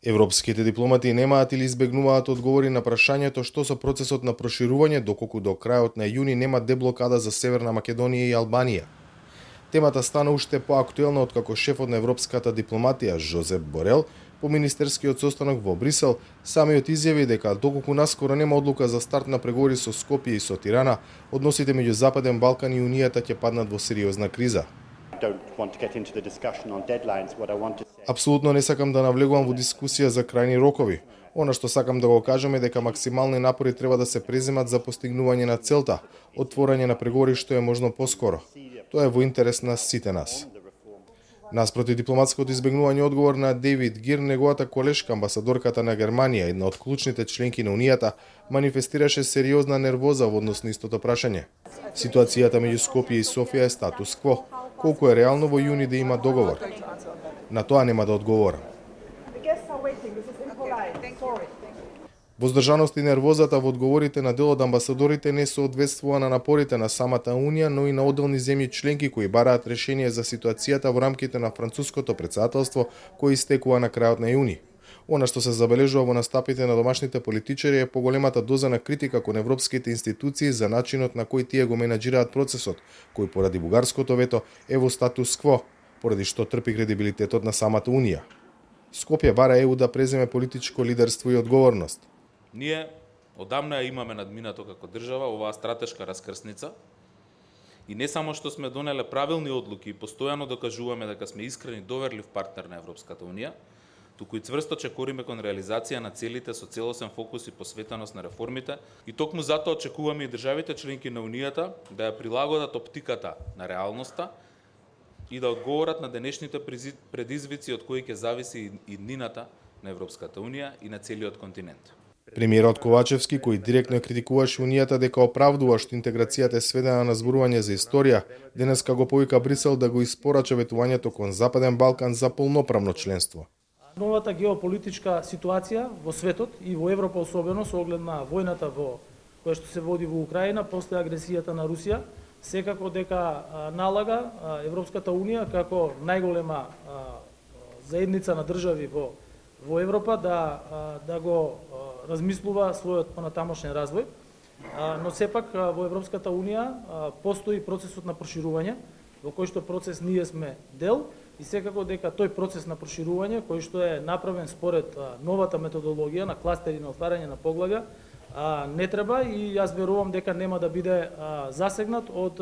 Европските дипломати немаат или избегнуваат одговори на прашањето што со процесот на проширување доколку до крајот на јуни нема деблокада за Северна Македонија и Албанија. Темата стана уште поактуелна откако шефот на европската дипломатија Жозеп Борел по министерскиот состанок во Брисел самиот изјави дека доколку наскоро нема одлука за старт на преговори со Скопје и со Тирана, односите меѓу Западен Балкан и Унијата ќе паднат во сериозна криза. Апсолутно не сакам да навлегувам во дискусија за крајни рокови. Она што сакам да го кажам е дека максимални напори треба да се преземат за постигнување на целта, отворање на преговори што е можно поскоро. Тоа е во интерес на сите нас. Наспроти дипломатското избегнување одговор на Дейвид Гир, неговата колешка, амбасадорката на Германија, една од клучните членки на Унијата, манифестираше сериозна нервоза во однос на истото прашање. Ситуацијата меѓу Скопје и Софија е статус кво. Колку е реално во јуни да има договор? На тоа нема да одговорам. Воздржаност и нервозата во одговорите на дел од амбасадорите не соодветствува на напорите на самата Унија, но и на одделни земји членки кои бараат решение за ситуацијата во рамките на француското претседателство кој истекува на крајот на јуни. Она што се забележува во настапите на домашните политичари е поголемата доза на критика кон европските институции за начинот на кој тие го менаџираат процесот, кој поради бугарското вето е во статус кво, поради што трпи кредибилитетот на самата Унија. Скопје бара ЕУ да преземе политичко лидерство и одговорност. Ние одамна ја имаме надминато како држава оваа стратешка раскрсница и не само што сме донеле правилни одлуки и постојано докажуваме дека сме искрен и доверлив партнер на Европската Унија, туку и цврсто чекориме кон реализација на целите со целосен фокус и посветеност на реформите и токму затоа очекуваме и државите членки на Унијата да ја прилагодат оптиката на реалноста и да одговорат на денешните предизвици од кои ќе зависи и днината на Европската Унија и на целиот континент. Премиерот Ковачевски, кој директно ја критикуваше Унијата дека оправдува што интеграцијата е сведена на зборување за историја, денеска го повика Брисел да го испорача ветувањето кон Западен Балкан за полноправно членство. Новата геополитичка ситуација во светот и во Европа особено со оглед на војната која што се води во Украина после агресијата на Русија, секако дека налага Европската Унија како најголема заедница на држави во Европа да го размислува својот понатамошен развој, но сепак во Европската Унија постои процесот на проширување, во кој што процес ние сме дел и секако дека тој процес на проширување, кој што е направен според новата методологија на кластери на отварање на поглавја, не треба и јас верувам дека нема да биде засегнат од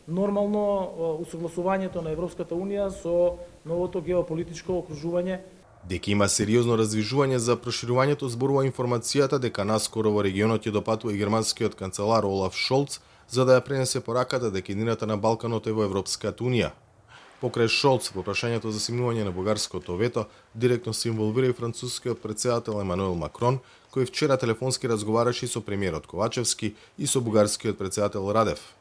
нормално усогласувањето на Европската Унија со новото геополитичко окружување. Дека има сериозно раздвижување за проширувањето зборува информацијата дека наскоро во регионот ќе допатува и германскиот канцелар Олаф Шолц за да ја пренесе пораката дека иднината на Балканот е во Европската Унија. Покрај Шолц во прашањето за симнување на бугарското вето, директно се инволвира и францускиот претседател Емануел Макрон, кој вчера телефонски разговараше со премиерот Ковачевски и со бугарскиот претседател Радев.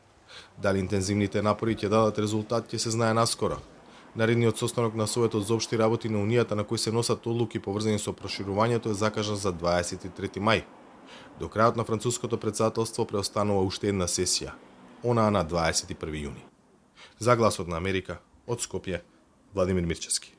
Дали интензивните напори ќе дадат резултат ќе се знае наскоро. Наредниот состанок на Советот за општи работи на Унијата на кој се носат одлуки поврзани со проширувањето е закажан за 23 мај. До крајот на француското претседателство преостанува уште една сесија, онаа на 21 јуни. За Гласот на Америка, од Скопје, Владимир Мирчевски.